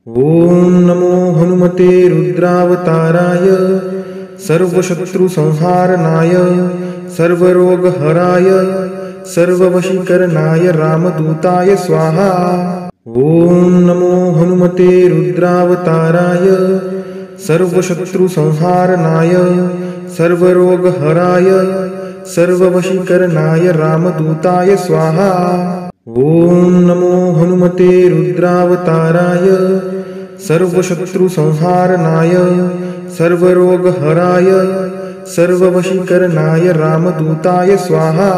ओम नमो हनुमते रुद्रावताराय सर्वशत्रुसंहारणाय सर्वरोगहराय सर्ववशीकरणाय रामदूताय स्वाहा। ओम नमो हनुमते रुद्रावताराय सर्वशत्रुसंहारणाय सर्वरोगहराय सर्ववशीकरणाय रामदूताय स्वाहा। ओम नमो हनुमते रुद्रावताराय सर्वशत्रुसंहारणाय सर्वरोगहराय सर्ववशीकरणाय रामदूताय स्वाहा।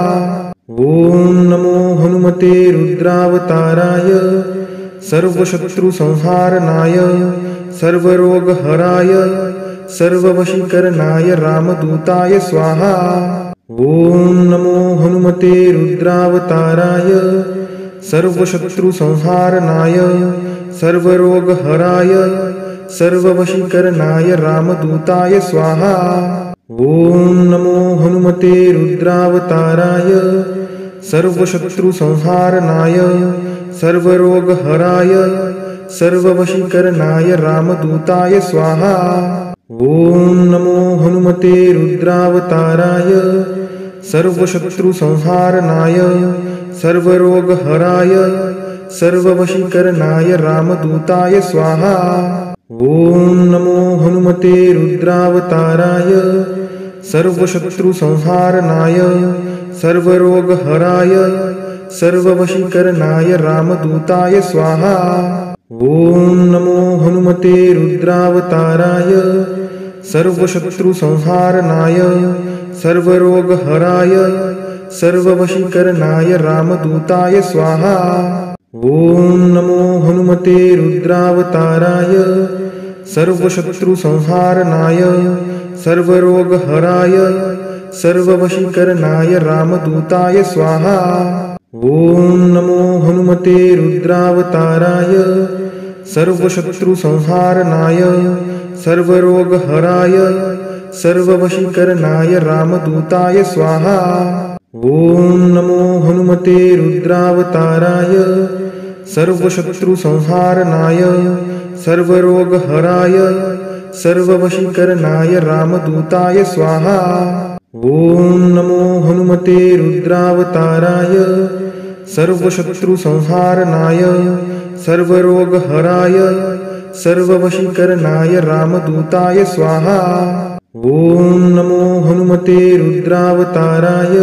ओम नमो हनुमते रुद्रावताराय सर्वशत्रुसंहारणाय सर्वरोगहराय सर्ववशीकरणाय रामदूताय स्वाहा। ओम नमो हनुमते रुद्रावताराय सर्वशत्रुसंहारणाय सर्वरोगहराय सर्ववशीकरणाय रामदूताय स्वाहा। ओम नमो हनुमते रुद्रावताराय सर्वशत्रुसंहारणाय सर्वरोगहराय सर्ववशीकरणाय रामदूताय स्वाहा। ओम नमो हनुमते रुद्रावताराय सर्वशत्रुसंहारणाय सर्वरोगहराय सर्ववशीकरणाय रामदूताय स्वाहा। ओम नमो हनुमते रुद्रावताराय सर्वशत्रुसंहारणाय सर्वरोगहराय सर्ववशीकरणाय रामदूताय स्वाहा। ओम नमो हनुमते रुद्रावताराय सर्वशत्रुसंहारणाय सर्वरोगहराय सर्ववशीकरणाय रामदूताय स्वाहा। ओम नमो हनुमते रुद्रावताराय सर्वशत्रुसंहारणाय सर्वरोगहराय सर्ववशीकरणाय रामदूताय स्वाहा। ओम नमो हनुमते रुद्रावताराय सर्वशत्रुसंहारणाय सर्वरोगहराय सर्ववशीकरणाय रामदूताय स्वाहा। ओम नमो हनुमते रुद्रावताराय सर्वशत्रुसंहारणाय सर्वरोगहराय सर्ववशीकरणाय रामदूताय स्वाहा। ओम नमो हनुमते रुद्रावताराय सर्वशत्रुसंहारणाय सर्वरोगहराय सर्ववशीकरणाय रामदूताय स्वाहा। ओम नमो हनुमते रुद्रावताराय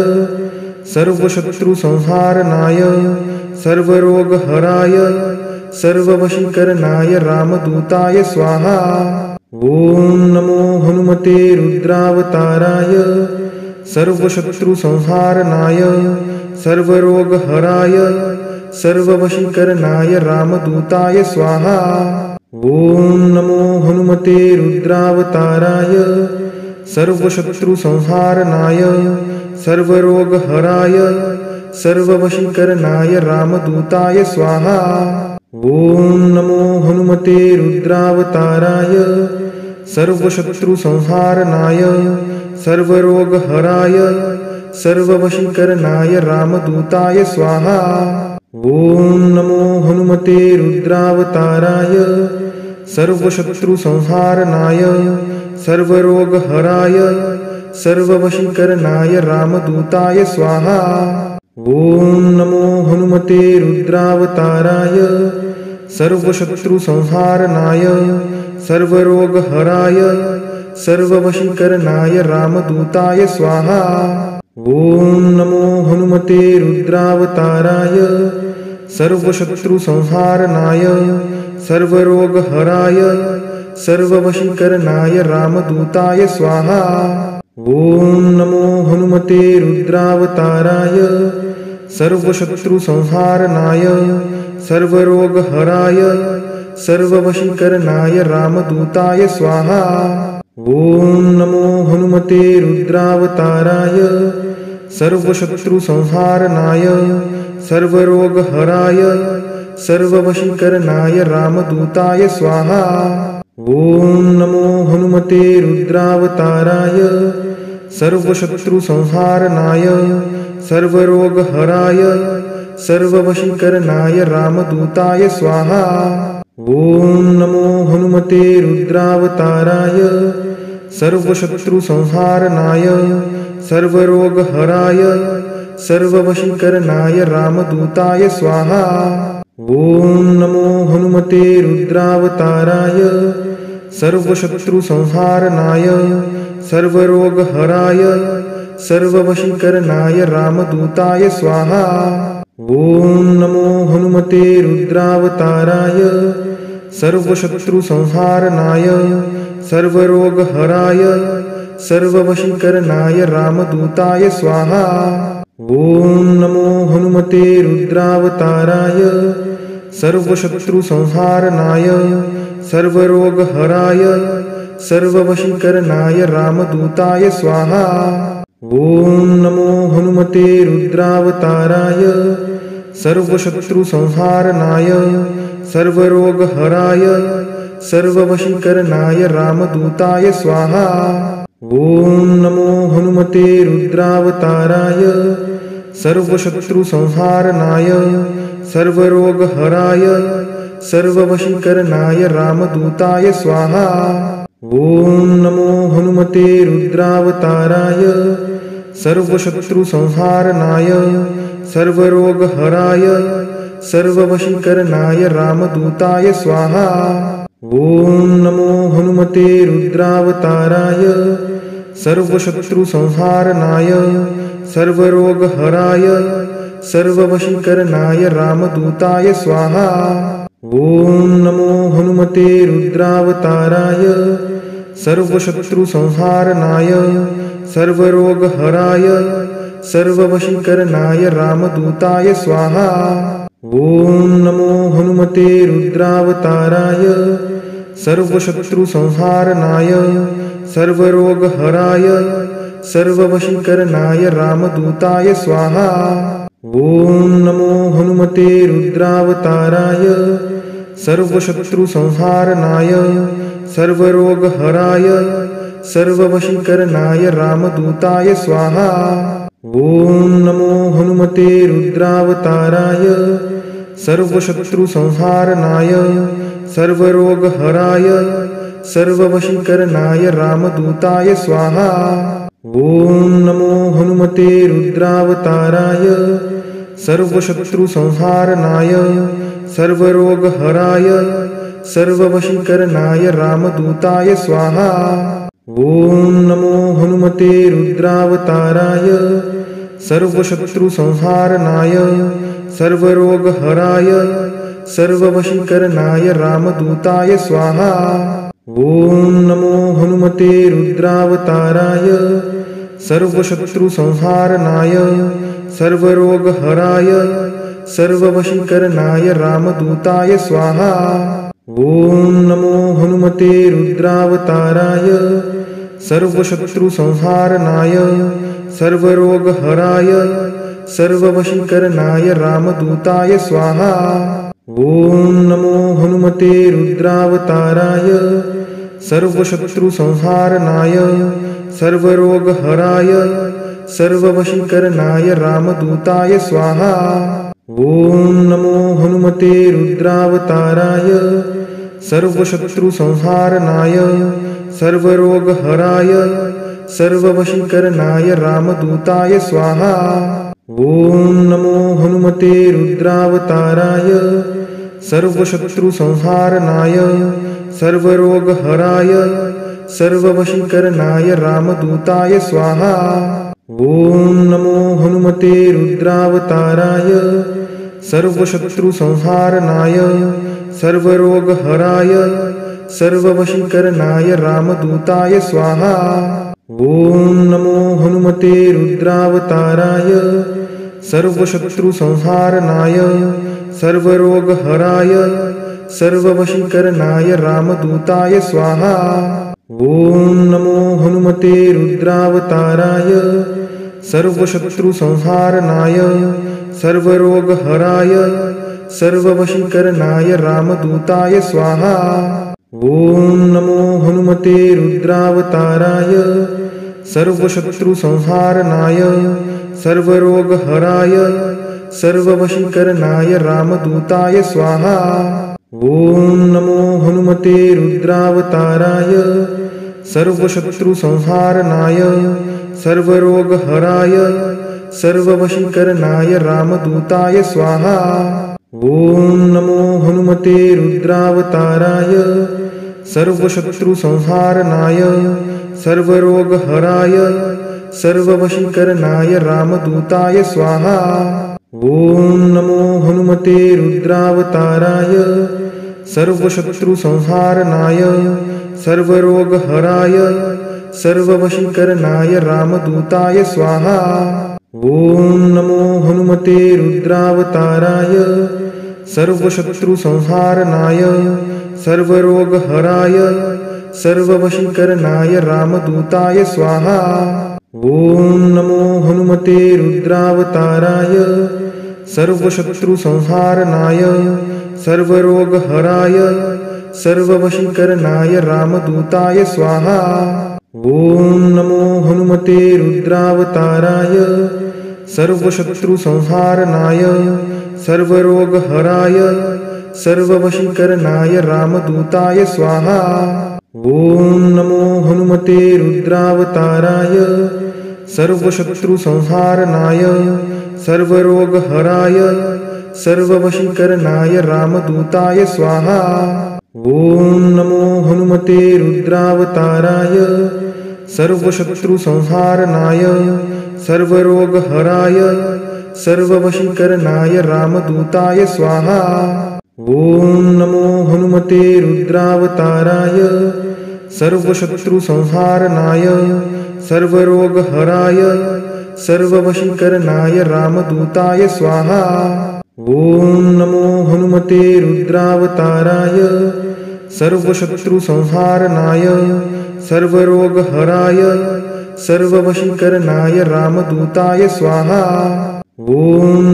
सर्वशत्रुसंहारणाय सर्वरोगहराय सर्ववशीकरणाय रामदूताय स्वाहा। ओम नमो हनुमते रुद्रावताराय सर्वशत्रुसंहारणाय सर्वरोगहराय सर्ववशीकरणाय रामदूताय स्वाहा। ओम नमो हनुमते रुद्रावताराय सर्वशत्रुसंहारणाय सर्वरोगहराय सर्ववशीकरणाय रामदूताय स्वाहा। ओम नमो हनुमते रुद्रावताराय सर्वशत्रुसंहारणाय सर्वरोगहराय सर्ववशीकरणाय रामदूताय स्वाहा। ओम नमो हनुमते रुद्रावताराय सर्वशत्रुसंहारणाय सर्वरोगहराय सर्ववशीकरणाय रामदूताय स्वाहा। ओम नमो हनुमते रुद्रावताराय सर्वशत्रुसंहारणाय सर्वरोगहराय सर्ववशीकरणाय रामदूताय स्वाहा। ओम नमो हनुमते रुद्रावताराय सर्वशत्रुसंहारणाय सर्वरोगहराय सर्ववशीकरणाय रामदूताय स्वाहा। ओम नमो हनुमते रुद्रावताराय सर्वशत्रुसंहारणाय सर्वरोगहराय सर्ववशीकरणाय रामदूताय स्वाहा। ओम नमो हनुमते रुद्रावताराय सर्वशत्रुसंहारणाय सर्वरोगहराय सर्ववशीकरणाय रामदूताय स्वाहा। ओम नमो हनुमते रुद्रावताराय सर्वशत्रुसंहारणाय सर्वरोगहराय सर्ववशीकरणाय रामदूताय स्वाहा। ओम हनुमते रुद्रावताराय सर्वशत्रुसंहारणाय सर्वरोगहराय सर्ववशीकरणाय रामदूताय स्वाहा। ॐ नमो हनुमते रुद्रावताराय सर्वशत्रुसंहारणाय सर्वरोगहराय सर्ववशीकरणाय रामदूताय स्वाहा। ॐ नमो हनुमते रुद्रावताराय सर्वशत्रुसंहारणाय सर्वरोगहराय सर्ववशीकरणाय रामदूताय स्वाहा। ॐ नमो हनुमते रुद्रावताराय सर्वशत्रुसंहारणाय सर्वरोगहराय सर्ववशीकरणाय रामदूताय स्वाहा। ॐ नमो हनुमते रुद्रावताराय सर्वशत्रुसंहारणाय सर्वरोगहराय सर्ववशीकरणाय रामदूताय स्वाहा। ॐ नमो हनुमते रुद्रावताराय सर्वशत्रुसंहारणाय सर्वरोगहराय सर्ववशीकरणाय रामदूताय स्वाहा। ॐ नमो हनुमते रुद्रावताराय सर्वशत्रुसंहारणाय सर्वरोगहराय सर्ववशीकरणाय रामदूताय स्वाहा। ॐ नमो हनुमते रुद्रावताराय सर्वशत्रुसंहारणाय सर्वरोगहराय सर्ववशीकरणाय रामदूताय स्वाहा। ॐ नमो हनुमते रुद्रावताराय सर्वशत्रुसंहारणाय सर्वरोगहराय सर्ववशीकरणाय रामदूताय स्वाहा। ॐ नमो हनुमते रुद्रावताराय सर्वशत्रुसंहारणाय सर्वरोगहराय सर्ववशीकरणाय रामदूताय स्वाहा। ॐ नमो हनुमते रुद्रावताराय सर्वशत्रुसंहारणाय सर्वरोगहराय सर्ववशीकरणाय रामदूताय स्वाहा। ॐ नमो हनुमते रुद्रावताराय सर्वशत्रुसंहारणाय सर्वरोगहराय सर्ववशीकरणाय रामदूताय स्वाहा। ॐ नमो हनुमते रुद्रावताराय सर्वशत्रुसंहारणाय सर्वरोगहराय सर्ववशीकरणाय रामदूताय स्वाहा। ॐ नमो हनुमते रुद्रावताराय सर्वशत्रुसंहारणाय सर्वरोगहराय सर्ववशीकरणाय रामदूताय स्वाहा। ॐ नमो हनुमते रुद्रावताराय सर्वशत्रुसंहारणाय सर्वरोगहराय सर्ववशीकरणाय रामदूताय स्वाहा। ॐ नमो हनुमते रुद्रावताराय सर्वशत्रुसंहारणाय सर्वरोगहराय सर्ववशीकरणाय रामदूताय स्वाहा। ॐ नमो हनुमते रुद्रावताराय सर्वशत्रुसंहारणाय सर्वरोगहराय सर्ववशीकरणाय रामदूताय स्वाहा। ॐ नमो हनुमते रुद्रावताराय सर्वशत्रुसंहारणाय सर्वरोगहराय सर्ववशीकरणाय रामदूताय स्वाहा। ॐ नमो हनुमते रुद्रावताराय सर्वशत्रुसंहारणाय सर्वरोगहराय सर्ववशीकरणाय रामदूताय स्वाहा। ॐ नमो हनुमते रुद्रावताराय सर्वशत्रुसंहारणाय सर्वरोगहराय सर्ववशीकरणाय रामदूताय स्वाहा। ॐ नमो हनुमते रुद्रावताराय सर्वशत्रुसंहारणाय सर्वरोगहराय सर्ववशीकरणाय रामदूताय स्वाहा। ॐ नमो हनुमते रुद्रावताराय सर्वशत्रुसंहारणाय सर्वरोगहराय सर्ववशीकरणाय रामदूताय स्वाहा। ॐ नमो हनुमते रुद्रावताराय सर्वशत्रुसंहारणाय सर्वरोगहराय सर्ववशीकरणाय रामदूताय स्वाहा। ॐ नमो हनुमते रुद्रावताराय सर्वशत्रुसंहारणाय सर्वरोगहराय सर्ववशीकरणाय रामदूताय स्वाहा। ॐ नमो हनुमते रुद्रावताराय सर्वशत्रुसंहारणाय सर्वरोगहराय सर्ववशीकरणाय रामदूताय स्वाहा। ॐ नमो हनुमते रुद्रावताराय सर्वशत्रुसंहारणाय सर्वरोगहराय सर्ववशीकरणाय रामदूताय स्वाहा। ॐ नमो हनुमते रुद्रावताराय सर्वशत्रुसंहारणाय सर्वरोगहराय सर्ववशीकरणाय रामदूताय स्वाहा। ॐ नमो हनुमते रुद्रावताराय सर्वशत्रुसंहारणाय सर्वरोगहराय सर्ववशीकरणाय रामदूताय स्वाहा। ॐ नमो हनुमते रुद्रावताराय सर्वशत्रुसंहारणाय सर्वरोगहराय सर्ववशीकरणाय रामदूताय स्वाहा। ॐ नमो हनुमते रुद्रावताराय सर्वशत्रुसंहारणाय सर्वरोगहराय सर्ववशीकरणाय रामदूताय स्वाहा। ॐ नमो हनुमते रुद्रावताराय सर्वशत्रुसंहारणाय सर्वरोगहराय सर्ववशीकरणाय रामदूताय स्वाहा। ॐ नमो हनुमते रुद्रावताराय सर्वशत्रुसंहारणाय सर्वरोगहराय सर्ववशीकरणाय रामदूताय स्वाहा। ॐ नमो हनुमते रुद्रावताराय सर्वशत्रुसंहारणाय सर्वरोगहराय सर्ववशीकरणाय रामदूताय स्वाहा। ॐ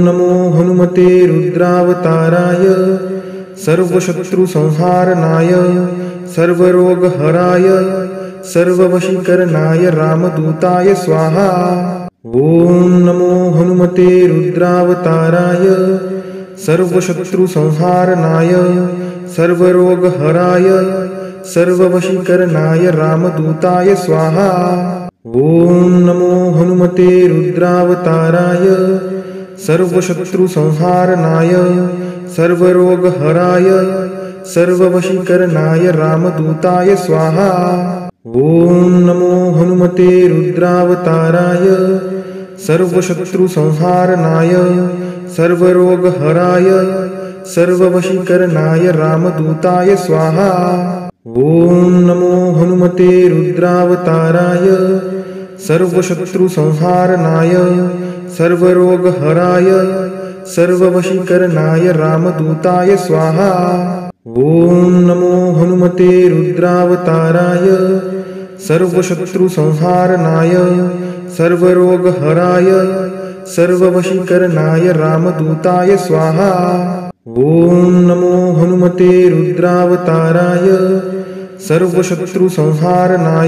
नमो हनुमते रुद्रावताराय सर्वशत्रुसंहारणाय सर्वरोगहराय सर्ववशीकरणाय रामदूताय स्वाहा। ॐ नमो हनुमते रुद्रावताराय सर्वशत्रुसंहारणाय सर्वरोगहराय सर्ववशीकरणाय रामदूताय स्वाहा। ॐ नमो हनुमते रुद्रावताराय सर्वशत्रुसंहारणाय सर्वरोगहराय सर्ववशीकरणाय रामदूताय स्वाहा। ॐ नमो हनुमते रुद्रावताराय सर्वशत्रुसंहारणाय सर्वरोगहराय सर्ववशीकरणाय रामदूताय स्वाहा। ॐ नमो हनुमते रुद्रावताराय सर्वशत्रुसंहारणाय सर्वरोगहराय सर्ववशीकरणाय रामदूताय स्वाहा। ॐ नमो हनुमते रुद्रावताराय सर्वशत्रुसंहारणाय सर्वरोगहराय सर्ववशीकरणाय रामदूताय स्वाहा। ॐ नमो हनुमते रुद्रावताराय सर्वशत्रुसंहारणाय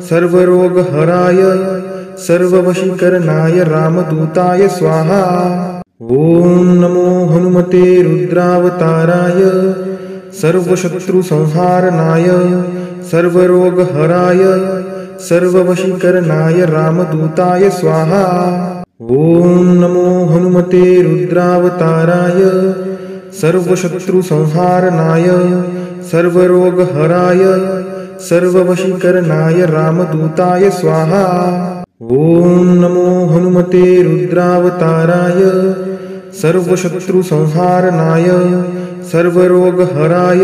सर्वरोगहराय सर्ववशीकरणाय रामदूताय स्वाहा। ॐ नमो हनुमते रुद्रावताराय सर्वशत्रुसंहारणाय सर्वरोगहराय सर्ववशीकरणाय रामदूताय स्वाहा। ॐ नमो हनुमते रुद्रावताराय सर्वशत्रुसंहारणाय सर्वरोगहराय सर्ववशीकरणाय रामदूताय स्वाहा। ॐ नमो हनुमते रुद्रावताराय सर्वशत्रुसंहारणाय सर्वरोगहराय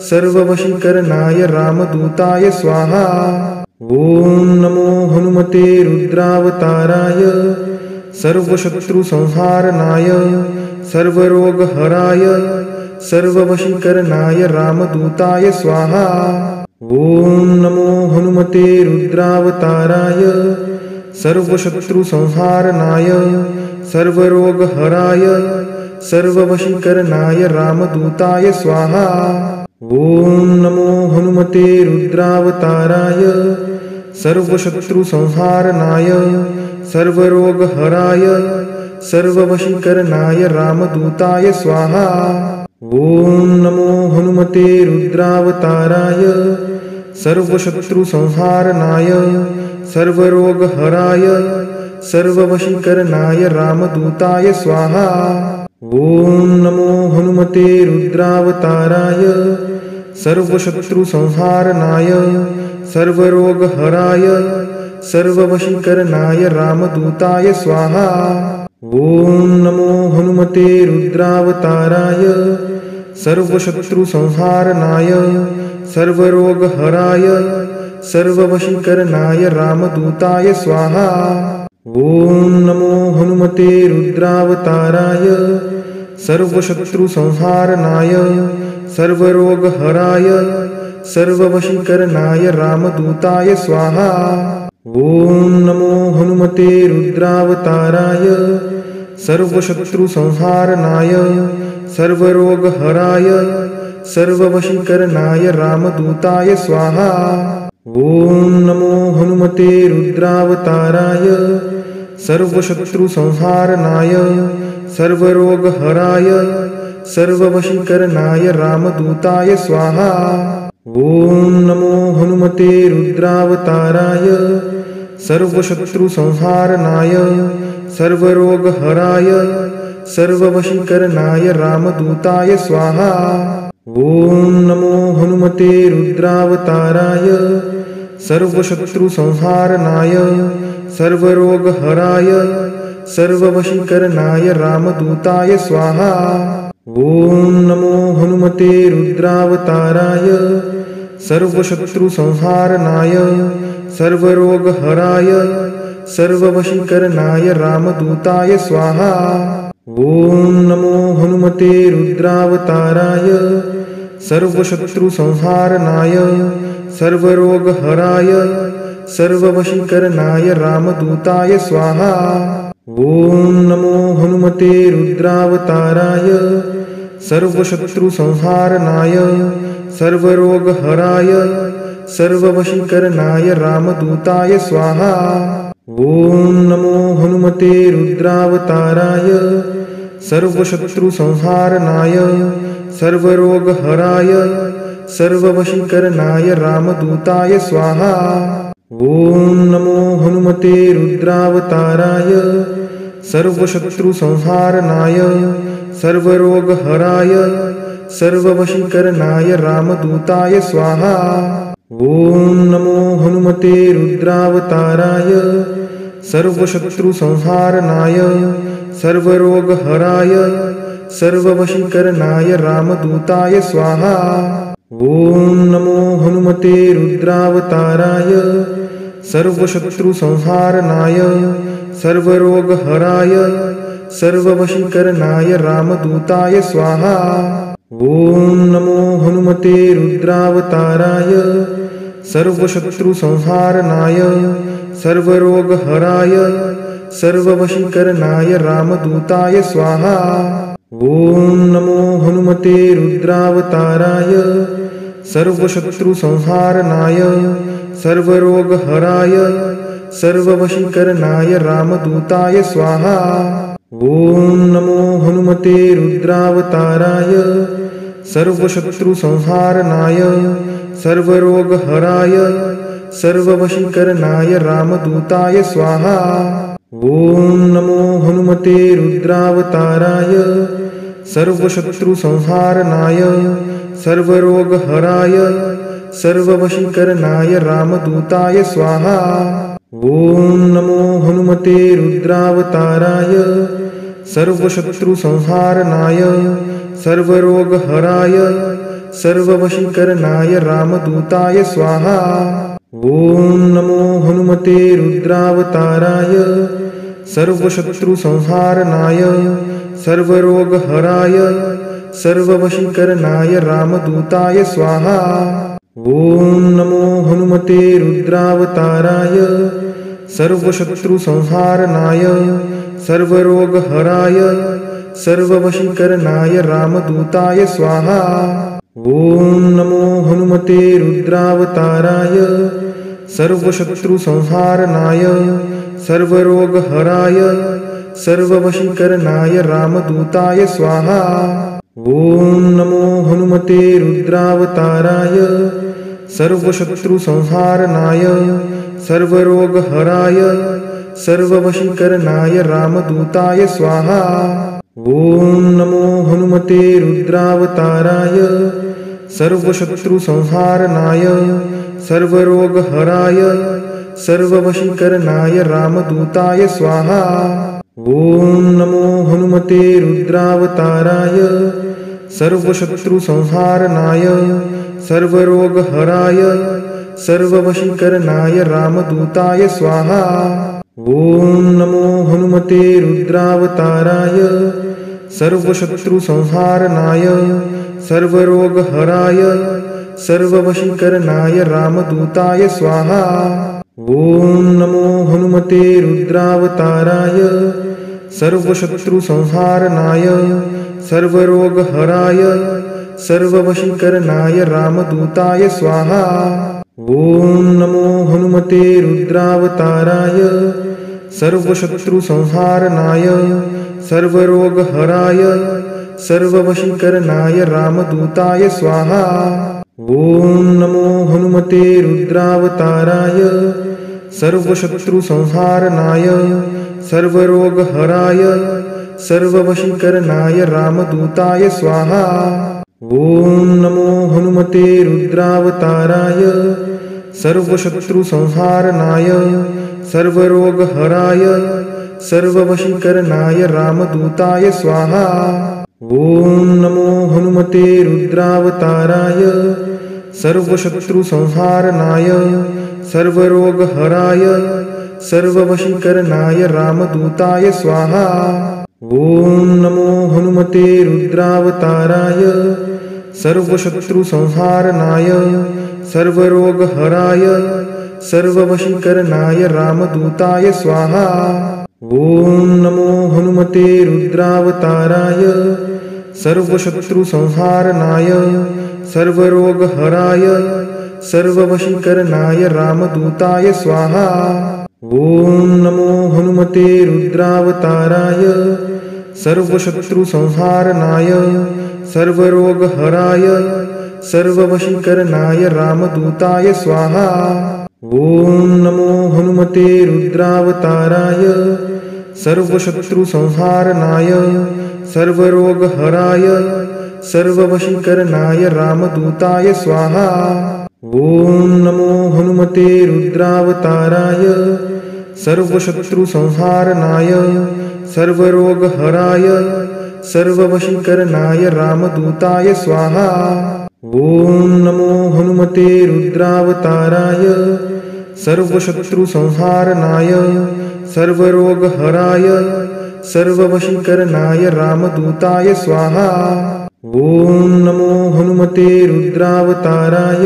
सर्ववशीकरणाय रामदूताय स्वाहा। ॐ नमो हनुमते रुद्रावताराय सर्वशत्रुसंहारणाय सर्वरोगहराय सर्ववशीकरणाय रामदूताय स्वाहा। ॐ नमो हनुमते रुद्रावताराय सर्वशत्रुसंहारणाय सर्वरोगहराय सर्ववशीकरणाय रामदूताय स्वाहा। ॐ नमो हनुमते रुद्रावताराय सर्वशत्रुसंहारणाय सर्वरोगहराय सर्ववशीकरणाय रामदूताय स्वाहा। ॐ नमो हनुमते रुद्रावताराय सर्वशत्रुसंहारणाय सर्वरोगहराय सर्ववशीकरणाय रामदूताय स्वाहा। ॐ नमो हनुमते रुद्रावताराय सर्वशत्रुसंहारणाय सर्वरोगहराय सर्ववशीकरणाय रामदूताय स्वाहा। ॐ नमो हनुमते रुद्रावताराय सर्वशत्रुसंहारणाय सर्वरोगहराय सर्ववशीकरणाय रामदूताय स्वाहा। ॐ नमो हनुमते रुद्रावताराय सर्वशत्रुसंहारणाय सर्वरोगहराय सर्ववशीकरणाय रामदूताय स्वाहा। ॐ नमो हनुमते रुद्रावताराय सर्वशत्रुसंहारणाय सर्वरोगहराय सर्ववशीकरणाय रामदूताय स्वाहा। ॐ नमो हनुमते रुद्रावताराय सर्वशत्रुसंहारणाय सर्वरोगहराय सर्ववशीकरणाय रामदूताय स्वाहा। ॐ नमो हनुमते रुद्रावताराय सर्वशत्रुसंहारणाय सर्वरोगहराय सर्ववशीकरणाय रामदूताय स्वाहा। ॐ नमो हनुमते रुद्रावताराय सर्वशत्रुसंहारणाय सर्वरोगहराय सर्ववशीकरणाय रामदूताय स्वाहा। ॐ नमो हनुमते रुद्रावताराय सर्वशत्रुसंहारणाय सर्वरोगहराय सर्ववशीकरणाय रामदूताय स्वाहा। ॐ नमो हनुमते रुद्रावताराय सर्वशत्रुसंहारणाय सर्वरोगहराय सर्ववशीकरणाय रामदूताय स्वाहा। ॐ नमो हनुमते रुद्रावताराय सर्वशत्रुसंहारणाय सर्वरोगहराय सर्ववशीकरणाय रामदूताय स्वाहा। ॐ नमो हनुमते रुद्रावताराय सर्वशत्रुसंहारणाय सर्वरोगहराय सर्ववशीकरणाय रामदूताय स्वाहा। ॐ नमो हनुमते रुद्रावताराय सर्वशत्रुसंहारणाय सर्वरोगहराय सर्ववशीकरणाय रामदूताय स्वाहा। ॐ नमो हनुमते रुद्रावताराय सर्वशत्रुसंहारणाय सर्वरोगहराय सर्ववशीकरणाय रामदूताय स्वाहा। ॐ नमो हनुमते रुद्रावताराय सर्वशत्रुसंहारणाय सर्वरोगहराय सर्ववशीकरणाय रामदूताय स्वाहा। ॐ नमो हनुमते रुद्रावताराय सर्वशत्रुसंहारणाय सर्वरोगहराय सर्ववशीकरणाय रामदूताय स्वाहा। ॐ नमो हनुमते रुद्रावताराय सर्वशत्रुसंहारणाय सर्वरोगहराय सर्ववशीकरणाय रामदूताय स्वाहा। ॐ नमो हनुमते रुद्रावताराय सर्वशत्रुसंहारणाय सर्वरोगहराय सर्ववशीकरणाय रामदूताय स्वाहा। ॐ नमो हनुमते रुद्रावताराय सर्वशत्रुसंहारणाय सर्वरोगहराय सर्ववशीकरणाय रामदूताय स्वाहा। ॐ नमो हनुमते रुद्रावताराय सर्वशत्रुसंहारणाय सर्वरोगहराय सर्ववशीकरणाय रामदूताय स्वाहा। ॐ नमो हनुमते रुद्रावताराय सर्वशत्रुसंहारणाय सर्वरोगहराय सर्ववशीकरणाय रामदूताय स्वाहा। ॐ नमो हनुमते रुद्रावताराय सर्वशत्रुसंहारणाय सर्वरोगहराय सर्ववशीकरणाय रामदूताय स्वाहा। ॐ नमो हनुमते रुद्रावताराय सर्वशत्रुसंहारणाय सर्वरोगहराय सर्ववशीकरणाय रामदूताय स्वाहा। ॐ नमो हनुमते रुद्रावताराय सर्वशत्रुसंहारणाय सर्वरोगहराय सर्ववशीकरणाय रामदूताय स्वाहा। ॐ नमो हनुमते रुद्रावताराय सर्वशत्रुसंहारणाय सर्वरोगहराय सर्ववशीकरणाय रामदूताय स्वाहा। ॐ नमो हनुमते रुद्रावताराय सर्वशत्रुसंहारणाय सर्वरोगहराय सर्ववशीकरणाय रामदूताय स्वाहा। ॐ नमो हनुमते रुद्रावताराय सर्वशत्रुसंहारणाय सर्वरोगहराय सर्ववशीकरणाय रामदूताय स्वाहा। ॐ नमो हनुमते रुद्रावताराय सर्वशत्रुसंहारणाय सर्वरोगहराय सर्ववशीकरणाय रामदूताय स्वाहा। ॐ नमो हनुमते रुद्रावताराय सर्वशत्रुसंहारणाय सर्वरोगहराय सर्ववशीकरणाय रामदूताय स्वाहा। ॐ नमो हनुमते रुद्रावताराय सर्वशत्रुसंहारणाय सर्वरोगहराय सर्ववशीकरणाय रामदूताय स्वाहा। ॐ नमो हनुमते रुद्रावताराय सर्वशत्रुसंहारणाय सर्वरोगहराय सर्ववशीकरणाय रामदूताय स्वाहा। ॐ नमो हनुमते रुद्रावताराय सर्वशत्रुसंहारणाय सर्वरोगहराय सर्ववशीकरणाय रामदूताय स्वाहा। ॐ नमो हनुमते रुद्रावताराय सर्वशत्रुसंहारणाय सर्वरोगहराय सर्ववशीकरणाय रामदूताय स्वाहा। ॐ नमो हनुमते रुद्रावताराय सर्वशत्रुसंहारणाय सर्वरोगहराय सर्ववशीकरणाय रामदूताय स्वाहा। ॐ नमो हनुमते रुद्रावताराय सर्वशत्रुसंहारणाय सर्वरोगहराय सर्ववशीकरणाय रामदूताय स्वाहा। ॐ नमो हनुमते रुद्रावताराय सर्वशत्रुसंहारणाय सर्वरोगहराय सर्ववशीकरणाय रामदूताय स्वाहा। ॐ नमो हनुमते रुद्रावताराय सर्वशत्रुसंहारणाय सर्वरोगहराय सर्ववशीकरणाय रामदूताय स्वाहा। ॐ नमो हनुमते रुद्रावताराय सर्वशत्रुसंहारणाय सर्वरोगहराय सर्ववशीकरणाय रामदूताय स्वाहा। ॐ नमो हनुमते रुद्रावताराय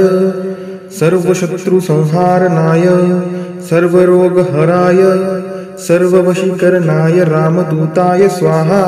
सर्वशत्रुसंहारणाय सर्वरोगहराय सर्ववशीकरणाय रामदूताय स्वाहा।